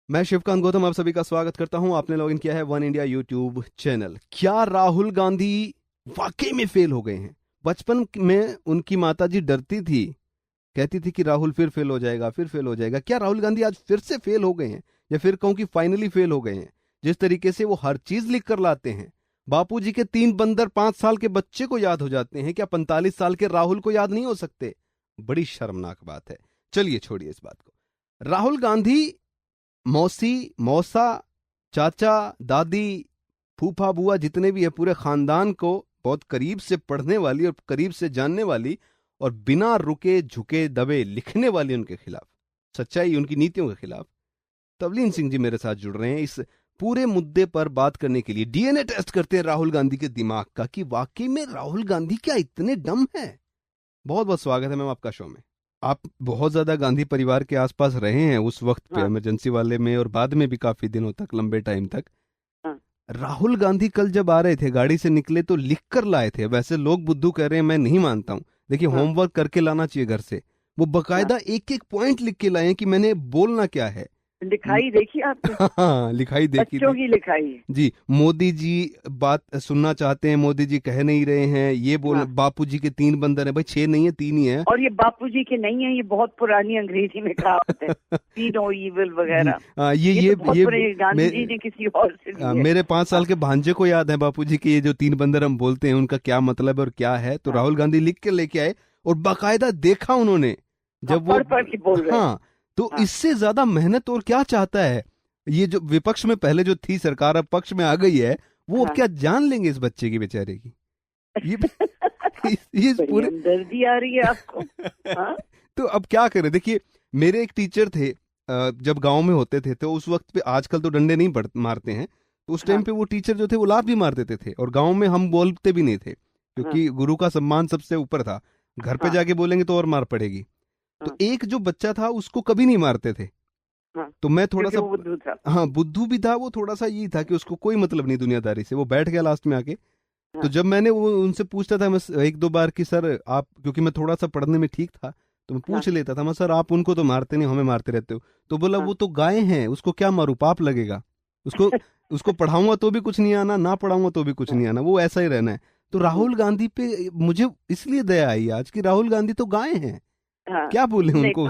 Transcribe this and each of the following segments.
मैं शिवकांत गौतम आप सभी का स्वागत करता हूं। आपने लॉगिन किया है वन इंडिया यूट्यूब चैनल। क्या राहुल गांधी वाकई में फेल हो गए हैं? बचपन में उनकी माताजी डरती थी, कहती थी कि राहुल फिर फेल हो जाएगा, फिर फेल हो जाएगा। क्या राहुल गांधी आज फिर से फेल हो गए हैं, या फिर कहूं कि फाइनली फेल हो गए हैं? जिस तरीके से वो हर चीज लिख कर लाते हैं, बापूजी के 3 बंदर 5 साल के बच्चे को याद हो जाते हैं, क्या 45 साल के राहुल को याद नहीं हो सकते? बड़ी शर्मनाक बात है। चलिए छोड़िए इस बात को। राहुल गांधी मौसी, मौसा, चाचा, दादी, फूफा, बुआ जितने भी है, पूरे खानदान को बहुत करीब से पढ़ने वाली और करीब से जानने वाली और बिना रुके झुके दबे लिखने वाली उनके खिलाफ, सच्चाई उनकी नीतियों के खिलाफ तवलीन सिंह जी मेरे साथ जुड़ रहे हैं इस पूरे मुद्दे पर बात करने के लिए। डीएनए टेस्ट करते हैं राहुल गांधी के दिमाग का कि वाकई में राहुल गांधी क्या इतने डम है। बहुत बहुत स्वागत है मैम आपका शो में। आप बहुत ज्यादा गांधी परिवार के आसपास रहे हैं उस वक्त पे, हाँ, इमरजेंसी वाले में और बाद में भी काफी दिनों तक, लंबे टाइम तक। हाँ, राहुल गांधी कल जब आ रहे थे, गाड़ी से निकले तो लिख कर लाए थे। वैसे लोग बुद्धू कह रहे हैं, मैं नहीं मानता हूं। देखिए, हाँ, होमवर्क करके लाना चाहिए घर से। वो हाँ। बकायदा एक एक पॉइंट लिख के लाए हैं कि मैंने बोलना क्या है। लिखाई देखी आपने? हाँ, लिखाई देखी बच्चों थी। की लिखाई है। जी, मोदी जी बात सुनना चाहते हैं, मोदी जी कह नहीं रहे हैं, ये बोल। हाँ, बापूजी के 3 बंदर हैं भाई, 6 नहीं है, 3 ही है। और ये बापूजी के नहीं है, ये बहुत पुरानी अंग्रेजी में कहावत है, सी नो इविल जी, वगैरह। ये ये ये तो बहुत ये पुरानी, गांधी जी ने किसी और से ली है। मेरे 5 साल हाँ, के भांजे को याद है बापूजी के ये जो 3 बंदर हम बोलते हैं उनका क्या मतलब है और क्या है। तो हाँ, राहुल गांधी लिख के लेके आए और बाकायदा देखा उन्होंने हाँ, जब वो। पढ़ पढ़ के बोल रहे हैं। हाँ, तो हाँ। इससे ज्यादा मेहनत और क्या चाहता है? ये जो विपक्ष में पहले जो थी सरकार, अब पक्ष में आ गई है, वो अब हाँ। क्या जान लेंगे इस बच्चे की, बेचारे की? ये ये बड़ी पूरे हमदर्दी आ रही है आपको। हाँ, तो अब क्या करें? देखिए, मेरे एक टीचर थे, जब गांव में होते थे तो उस वक्त पे, आजकल तो डंडे नहीं मारते हैं, तो उस टाइम हाँ, पे वो टीचर जो थे वो लात भी मार देते थे, और गांव में हम बोलते भी नहीं थे हाँ, क्योंकि गुरु का सम्मान सबसे ऊपर था। घर पे हाँ, जाके बोलेंगे तो और मार पड़ेगी। तो हाँ, एक जो बच्चा था उसको कभी नहीं मारते थे। हाँ, तो मैं थोड़ा क्योंकि सा, वो बुद्धू था। हाँ, बुद्धू भी था वो, थोड़ा सा यही था कि उसको कोई मतलब नहीं दुनियादारी से, वो बैठ गया लास्ट में आके। तो हाँ, जब मैंने वो उनसे पूछता था, मैं 1 2 बार कि सर आप, क्योंकि मैं थोड़ा सा पढ़ने में ठीक था, तो मैं हाँ, पूछ लेता था, मैं सर आप उनको तो मारते नहीं, हमें मारते रहते हो। तो बोला, हाँ। वो तो गाय हैं, उसको क्या मारूं, पाप लगेगा उसको। उसको पढ़ाऊंगा तो भी कुछ नहीं आना, ना पढ़ाऊंगा तो भी कुछ हाँ, नहीं आना, वो ऐसा ही रहना है। तो हम्म, राहुल गांधी पे मुझे इसलिए दया आई आज कि राहुल गांधी तो गाय हैं, हाँ। क्या बोले नहीं, उनको।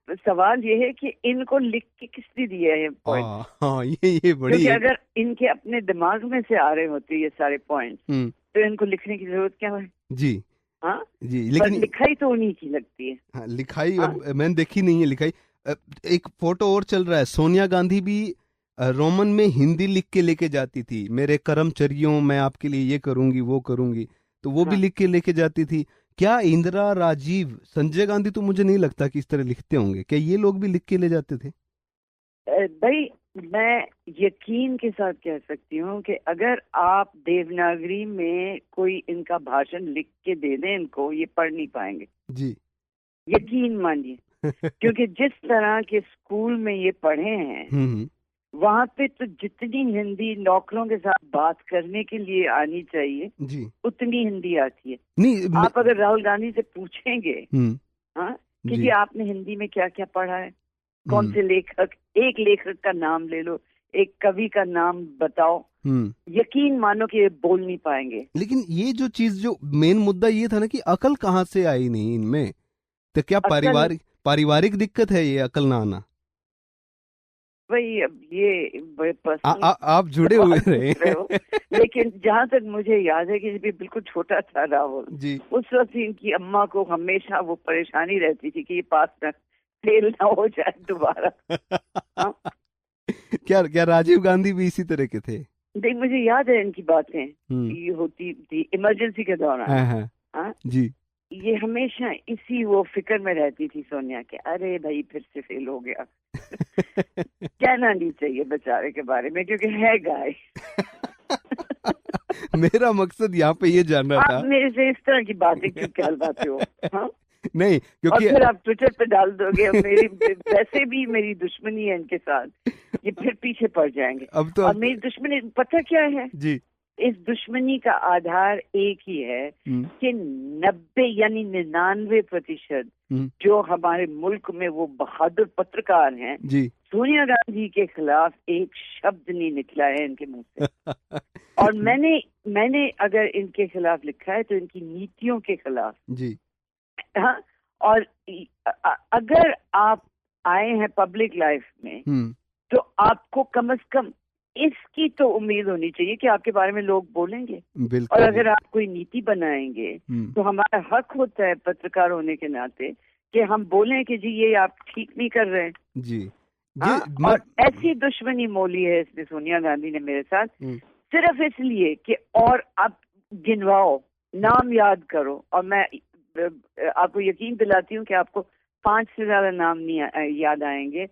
पर सवाल ये है कि इनको लिख के किसने दिए हैं पॉइंट? हाँ हाँ, ये बड़ी क्योंकि एक। अगर इनके अपने दिमाग में से आ रहे होते ये सारे पॉइंट, हम्म। तो इनको लिखने की जरूरत क्या है? जी हाँ। जी, पर लेकिन लिखाई तो उन्हीं की लगती है। हाँ, लिखाई हाँ, अब मैंने देखी नहीं है लिखाई। एक फोटो और चल रहा है, सोनिया गांधी भी रोमन में हिंदी लिख के लेके जाती थी, मेरे कर्मचरियों मैं आपके लिए ये करूंगी वो करूंगी, तो वो भी हाँ। लिख के लेके जाती थी। क्या इंदिरा, राजीव, संजय गांधी तो मुझे नहीं लगता कि इस तरह लिखते होंगे, क्या ये लोग भी लिख के ले जाते थे? भाई, मैं यकीन के साथ कह सकती हूँ कि अगर आप देवनागरी में कोई इनका भाषण लिख के दे दें इनको, ये पढ़ नहीं पाएंगे। जी। यकीन मानिए। क्योंकि जिस तरह के स्कूल में ये पढ़े हैं, हम्म। वहां पे तो जितनी हिंदी नौकरों के साथ बात करने के लिए आनी चाहिए, जी। उतनी हिंदी आती है। नहीं आप अगर राहुल गांधी से पूछेंगे, हम्म। हाँ, कि जी जी। आपने हिंदी में क्या क्या पढ़ा है, कौन हम्म। से लेखक, एक लेखक का नाम ले लो, एक कवि का नाम बताओ, हम्म। यकीन मानो कि ये बोल नहीं पाएंगे। लेकिन ये जो चीज, जो मेन मुद्दा ये था ना कि अकल कहाँ से आई नहीं इनमें, तो क्या अक्ल, पारिवारिक दिक्कत है ये अकल ना आना? भाई अब ये बड़े पर्सनल आप जुड़े हुए सवाल पूछ रहे हो। रहे। लेकिन जहां तक मुझे याद है कि जब ये बिल्कुल छोटा था राहुल, जी। उस वक्त इनकी अम्मा को हमेशा वो परेशानी रहती थी कि ये पास में फेल ना हो जाए दोबारा। हाँ, क्या क्या राजीव गांधी भी इसी तरह के थे? देख मुझे याद है इनकी बातें, हम्म। ये होती थी इमरजेंसी के दौरान। हाँ हाँ। हाँ, जी। ये हमेशा इसी वो फिक्र में रहती थी सोनिया के, अरे भाई फिर से फेल हो गया। कहना नहीं चाहिए बेचारे के बारे में क्योंकि है गाय। मेरा मकसद यहाँ पे ये जानना था। आप मेरे से इस तरह की बातें क्यों कहलवाते हो? हाँ? नहीं, और क्योंकि फिर आप ट्विटर पे डाल दोगे, अब मेरी वैसे भी मेरी दुश्मनी है इनके साथ, ये फिर पीछे पड़ जाएंगे। अब तो और मेरी दुश्मनी पता क्या है? जी। इस दुश्मनी का आधार एक ही है कि 90 यानी 99% जो हमारे मुल्क में वो बहादुर पत्रकार हैं जी सोनिया गांधी के खिलाफ एक शब्द नहीं निकला है इनके मुंह से। और मैंने अगर इनके खिलाफ लिखा है तो इनकी नीतियों के खिलाफ जी। हाँ। और अगर आप आए हैं पब्लिक लाइफ में तो आपको कम से कम इसकी तो उम्मीद होनी चाहिए कि आपके बारे में लोग बोलेंगे। और अगर आप कोई नीति बनाएंगे तो हमारा हक होता है पत्रकार होने के नाते कि हम बोलें कि जी ये आप ठीक नहीं कर रहे हैं जी। और ऐसी दुश्मनी मोली है इसने सोनिया गांधी ने मेरे साथ सिर्फ इसलिए कि और आप गिनवाओ, नाम याद करो। और मैं आपको यकीन दिलाती हूँ कि आपको 5 से ज्यादा नाम नहीं याद आएंगे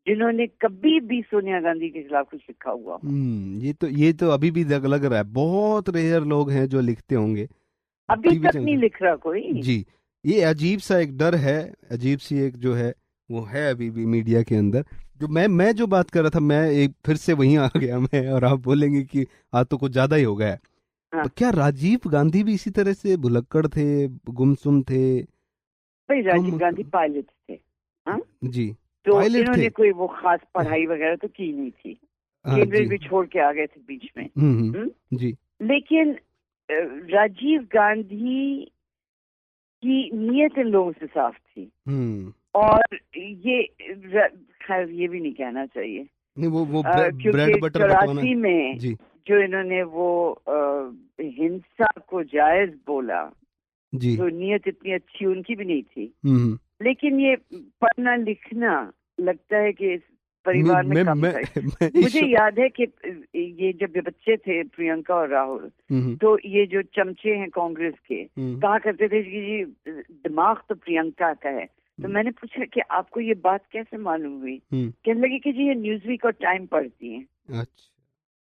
जिन्होंने कभी भी सोनिया गांधी के खिलाफ कुछ लिखा हुआ। ये तो अभी भी लग रहा है बहुत रेयर लोग हैं जो लिखते होंगे, अभी तक नहीं लिख रहा कोई। जी। ये अजीब सा एक डर है, अजीब सी एक जो है वो है अभी भी मीडिया के अंदर। जो मैं जो बात कर रहा था, मैं एक फिर से वहीं आ गया मैं, और आप बोलेंगे कि आज तो कुछ ज्यादा ही हो गया है। हाँ। क्या राजीव गांधी भी इसी तरह से भुलक्कड़ थे, गुमसुम थे? भाई राजीव गांधी पायलट थे। हाँ जी, तो इन्होंने कोई वो खास पढ़ाई वगैरह तो की नहीं थी, केंद्रीय भी छोड़ के आ गए थे बीच में। जी। लेकिन राजीव गांधी की नीयत इन लोगों से साफ थी। और ये खैर ये भी नहीं कहना चाहिए नहीं, वो ब्रेड बटर 84 में जी। जो इन्होंने वो हिंसा को जायज बोला जी। तो नीयत इतनी अच्छी उनकी भी नहीं थी। लेकिन ये पढ़ना लिखना लगता है कि इस परिवार में कम था। मुझे याद है कि ये जब बच्चे थे प्रियंका और राहुल, तो ये जो चमचे हैं कांग्रेस के कहा करते थे कि जी दिमाग तो प्रियंका का है। तो मैंने पूछा कि आपको ये बात कैसे मालूम हुई? कहने लगे कि जी ये न्यूज़वीक और टाइम पढ़ती हैं। अच्छा।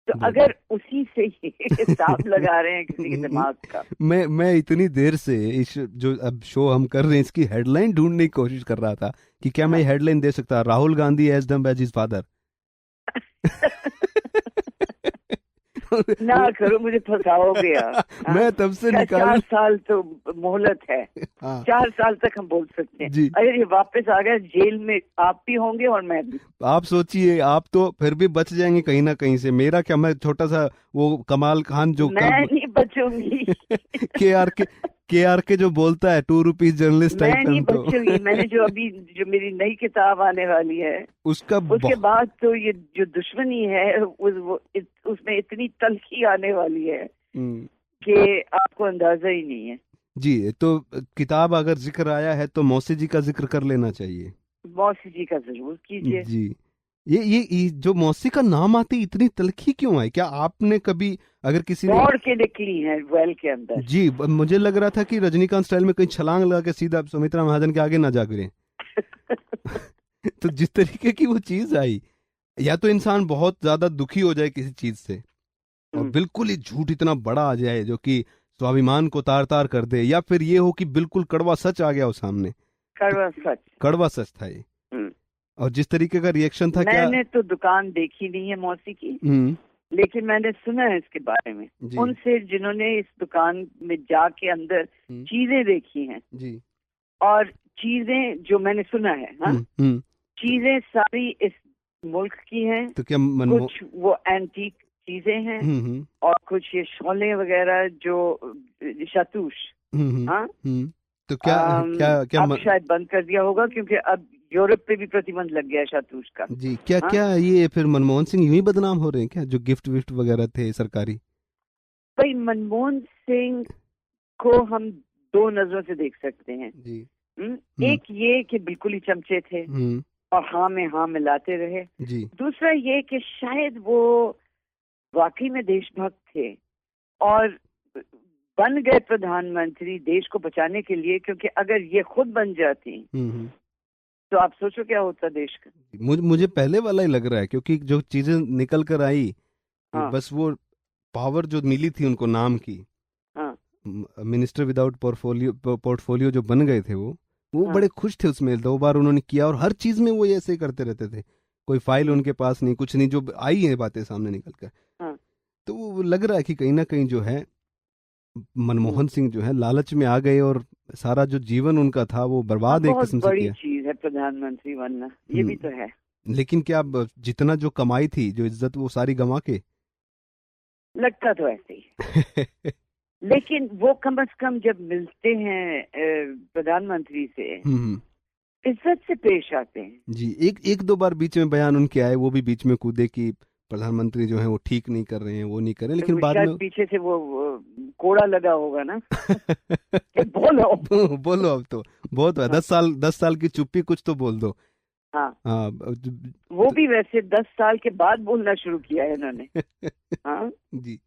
तो अगर उसी से ही हिसाब लगा रहे हैं किसी के दिमाग का। मैं इतनी देर से इस जो अब शो हम कर रहे हैं इसकी हेडलाइन ढूंढने की कोशिश कर रहा था कि क्या मैं हेडलाइन दे सकता, Rahul Gandhi as dumb as his father. ना करो, मुझे फंसाओगे यार। मैं तब से निकाल 4 साल तो मोहलत है। 4 साल तक हम बोल सकते हैं। अगर ये वापस आ गया जेल में आप भी होंगे और मैं भी। आप सोचिए, आप तो फिर भी बच जाएंगे कहीं ना कहीं से। मेरा क्या, मैं छोटा सा वो कमाल खान जो मैं नहीं बचूंगी। के जो बोलता है 2 रुपीज जर्नलिस्ट मैं नहीं बचूंगी। मैंने जो मेरी नई किताब आने वाली है उसके बाद तो ये जो दुश्मनी है उसमें इतनी तलखी आने वाली है कि आपको अंदाजा ही नहीं है। जी, तो किताब अगर जिक्र आया है तो मौसी जी का जिक्र कर लेना चाहिए। मौसी जी का जरूर कीजिए। जी। ये जो मौसी का नाम आती इतनी तलखी क्यों आई? क्या आपने कभी अगर किसी ने दौड़ के निकली है वेल के अंदर? जी, मुझे लग रहा था कि रजनीकांत स्टाइल में कहीं छलांग लगा के सीधा सुमित्रा महाजन के आगे ना जा गिरे। तो जिस तरीके की वो चीज आई, या तो इंसान बहुत ज्यादा दुखी हो जाए किसी चीज से और बिल्कुल ही झूठ इतना बड़ा आ जाए जो कि स्वाभिमान को तार तार कर दे, या फिर ये हो कि बिल्कुल कड़वा सच आ गया हो सामने। कड़वा सच था ये। और जिस तरीके का रिएक्शन था, मैंने तो दुकान देखी नहीं है मौसी की, लेकिन मैंने सुना है इसके बारे में उनसे जिन्होंने इस दुकान में जाके अंदर चीजें देखी हैं जी। और चीजें जो मैंने सुना है, चीजें सारी इस मुल्क की हैं। तो क्या कुछ वो एंटीक चीजें हैं और कुछ ये शोले वगैरह जो शातूश। तो क्या अब शायद बंद कर दिया होगा क्योंकि अब यूरोप पे भी प्रतिबंध लग गया है शातूश का जी। क्या ये फिर मनमोहन सिंह यूं ही बदनाम हो रहे हैं क्या, जो गिफ्ट विफ्ट वगैरह थे सरकारी? भाई मनमोहन सिंह को हम 2 नजरों से देख सकते हैं जी। एक ये कि बिल्कुल ही चमचे थे और हाँ में हाँ मिलाते रहे जी। दूसरा ये कि शायद वो वाकई में देशभक्त थे और बन गए प्रधानमंत्री देश को बचाने के लिए, क्योंकि अगर ये खुद बन जाती तो आप सोचो क्या होता देश का। मुझे पहले वाला ही लग रहा है, क्योंकि जो चीजें निकल कर आई बस वो पावर जो मिली थी उनको नाम की, मिनिस्टर विदाउट पोर्टफोलियो जो बन गए थे वो बड़े खुश थे उसमें। 2 बार उन्होंने किया और हर चीज में वो ऐसे करते रहते थे। कोई फाइल उनके पास नहीं, कुछ नहीं, जो आई है बातें सामने निकल कर। तो वो लग रहा है कि कहीं ना कहीं जो है मनमोहन सिंह जो है लालच में आ गए और सारा जो जीवन उनका था वो बर्बाद एक किस्म से बहुत किया। बड़ी चीज है प्रधानमंत्री बनना, ये भी तो है। लेकिन क्या जितना जो कमाई थी, जो इज्जत, वो सारी गंवा के? लगता तो ऐसे ही लेकिन वो कम से कम जब मिलते हैं प्रधानमंत्री से इज्जत से पेश आते हैं। जी, एक दो बार बीच में बयान उनके आए, वो भी बीच में कूदे कि प्रधानमंत्री जो है वो ठीक नहीं कर रहे हैं, वो नहीं कर रहे, लेकिन बाद में पीछे से वो कोड़ा लगा होगा ना बोलो बोलो, अब तो बहुत है। 10 साल की चुप्पी, कुछ तो बोल दो। हाँ, वो भी वैसे 10 साल के बाद बोलना शुरू किया है इन्होंने हाँ जी।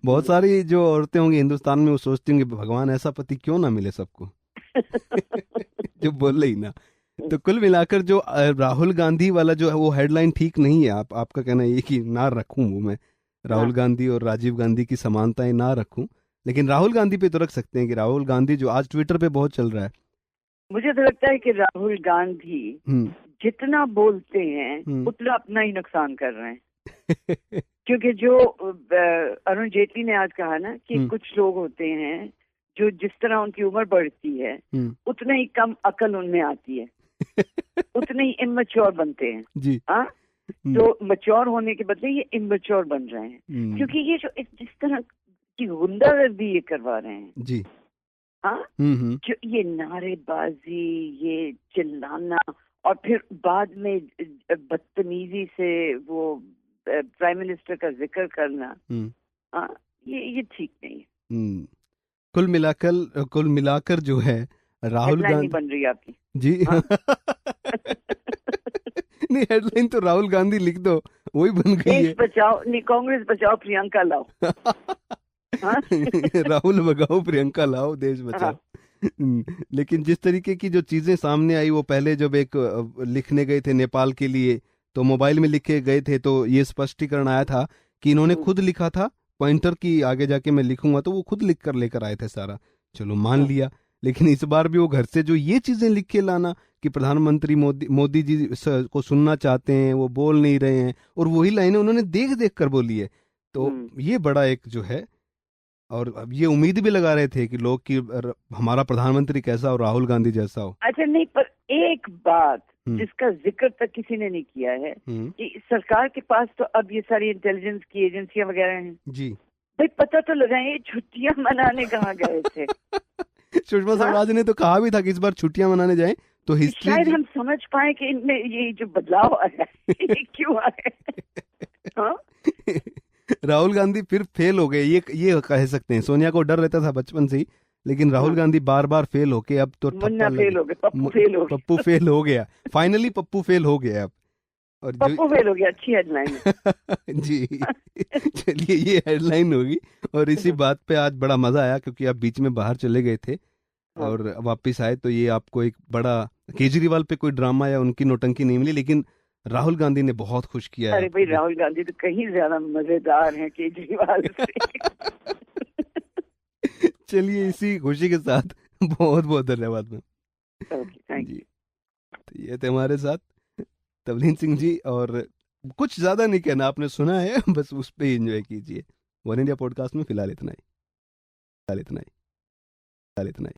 बहुत सारी जो औरतें होंगी हिंदुस्तान में वो सोचती होंगी भगवान ऐसा पति क्यों ना मिले सबको जो बोल रही ना। तो कुल मिलाकर जो राहुल गांधी वाला जो है वो हेडलाइन ठीक नहीं है। आपका कहना ये कि ना रखूं वो मैं राहुल गांधी और राजीव गांधी की समानताएं ना रखूं, लेकिन राहुल गांधी पे तो रख सकते हैं कि राहुल गांधी जो आज ट्विटर पे बहुत चल रहा है। मुझे तो लगता है कि राहुल गांधी जितना बोलते हैं उतना अपना ही नुकसान कर रहे हैं क्योंकि जो अरुण जेटली ने आज कहा ना कि कुछ लोग होते हैं जो जिस तरह उनकी उम्र बढ़ती है उतना ही कम अकल उनमें आती है उतने ही इमैच्योर बनते हैं जी। हाँ, तो मैच्योर होने के बदले ये इमैच्योर बन रहे हैं क्योंकि ये जो जिस तरह की गुंडागर्दी ये करवा रहे हैं जी। हाँ, जो ये नारेबाजी, ये चिल्लाना और फिर बाद में बदतमीजी से वो प्राइम मिनिस्टर का जिक्र करना, हाँ, ये ठीक नहीं है। कुल मिलाकर जो है राहुल गांधी बन रही है आपकी जी। हाँ? नहीं, हेडलाइन तो राहुल गांधी लिख दो, वही बन गई है। देश बचाओ, नहीं कांग्रेस बचाओ प्रियंका लाओ हाँ? राहुल भगाओ प्रियंका लाओ, देश बचाओ। लेकिन जिस तरीके की जो चीजें सामने आई, वो पहले जब एक लिखने गए थे नेपाल के लिए तो मोबाइल में लिखे गए थे, तो ये स्पष्टीकरण आया था कि इन्होंने खुद लिखा था पॉइंटर की आगे जाके मैं लिखूंगा, तो वो खुद लिख कर लेकर आए थे सारा। चलो मान लिया, लेकिन इस बार भी वो घर से जो ये चीजें लिख के लाना कि प्रधानमंत्री मोदी जी को सुनना चाहते हैं, वो बोल नहीं रहे हैं, और वही लाइनें उन्होंने देख देख कर बोली है, तो ये बड़ा एक जो है। और अब ये उम्मीद भी लगा रहे थे कि लोग कि हमारा प्रधानमंत्री कैसा हो, राहुल गांधी जैसा हो। अच्छा, नहीं, पर एक बात जिसका जिक्र तक किसी ने नहीं किया है कि सरकार के पास तो अब ये सारी इंटेलिजेंस की एजेंसियां वगैरह हैं जी। भाई पता तो लगाए छुट्टियां मनाने कहाँ गए थे सुषमा स्वराज ने तो कहा भी था कि इस बार छुट्टियां मनाने जाएं, तो हिस्ट्री शायद हम समझ पाए कि इनमें ये जो बदलाव आया ये क्यों आया। राहुल गांधी फिर फेल हो गए, ये कह सकते हैं। सोनिया को डर रहता था बचपन से ही, लेकिन राहुल गांधी बार बार फेल होके अब तो पप्पू फेल हो गया। फाइनली पप्पू फेल हो गया अब, और पप्पू फेल हो गया। अच्छी हेडलाइन है जी। चलिए, ये हेडलाइन होगी। और इसी बात पे आज बड़ा मजा आया क्योंकि आप बीच में बाहर चले गए थे और वापस आए, तो ये आपको एक बड़ा केजरीवाल पे कोई ड्रामा या उनकी नौटंकी नहीं मिली, लेकिन राहुल गांधी ने बहुत खुश किया है। अरे भाई, राहुल गांधी तो कहीं ज्यादा मजेदार हैं केजरीवाल से। चलिए, इसी खुशी के साथ बहुत बहुत धन्यवाद मैम जी। तो ये थे हमारे साथ तवलीन सिंह जी, और कुछ ज्यादा नहीं कहना, आपने सुना है, बस उस पर एंजॉय कीजिए। वन इंडिया पॉडकास्ट में फिलहाल इतना ही।